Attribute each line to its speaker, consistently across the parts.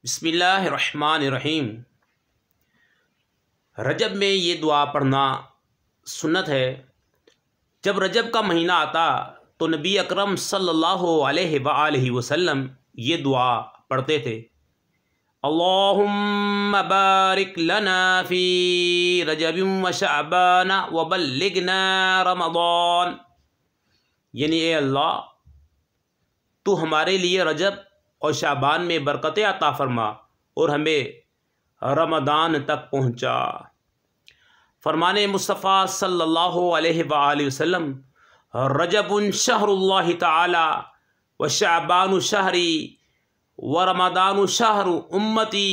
Speaker 1: बिस्मिल्लाहिर्रहमानिर्रहीम। रजब में ये दुआ पढ़ना सुन्नत है। जब रजब का महीना आता तो नबी अकरम सल्लल्लाहु अलैहि वसल्लम ये दुआ पढ़ते थे, अल्लाहुम्मा बारिक लना फ़ी रजबिन व शअबान व बल्लिगना रमज़ान। यानी ए अल्लाह, तू हमारे लिए रजब और शाबान में बरकतें अता फरमा और हमें रमज़ान तक पहुँचा। फरमाने मुस्तफ़ा सल्लल्लाहु अलैहि वसल्लम, रजबुन शहरुल्लाहि ताला व शाबानु शहरी व रमज़ानु शहरु उम्मती।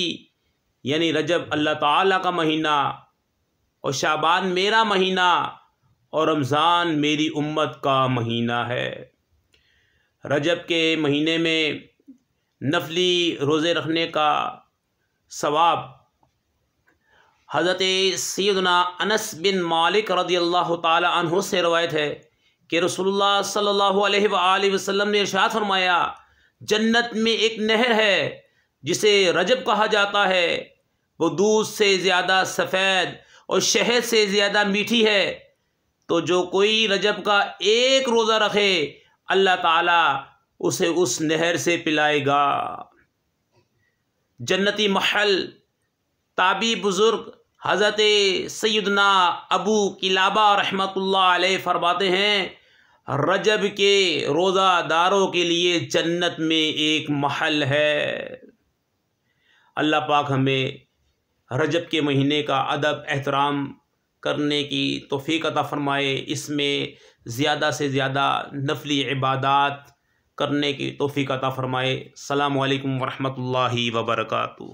Speaker 1: यानी रजब अल्लाह ताला का महीना और शाबान मेरा महीना और रमज़ान मेरी उम्मत का महीना है। रजब के महीने में नफली रोज़े रखने का सवाब हज़रत सैयदना अनस बिन मालिक रज़ियल्लाहु ताला अन्हु से रवायत है कि रसूलुल्लाह सल्लल्लाहु अलैहि वसल्लम ने इरशाद फरमाया, जन्नत में एक नहर है जिसे रजब कहा जाता है, वो दूध से ज़्यादा सफ़ेद और शहद से ज़्यादा मीठी है। तो जो कोई रजब का एक रोज़ा रखे, अल्लाह ताला उसे उस नहर से पिलाएगा। जन्नती महल ताबी बुज़ुर्ग हज़रत सैयदना अबू किलाबा रहमतुल्लाह अलैह फरमाते हैं, रजब के रोज़ादारों के लिए जन्नत में एक महल है। अल्लाह पाक हमें रजब के महीने का अदब एहतराम करने की तौफ़ीक़ अता फ़रमाए, इसमें ज़्यादा से ज़्यादा नफली इबादात करने की तौफ़ीक़ अता फ़रमाए। अस्सलामु अलैकुम व रहमतुल्लाहि व बरकातुहू।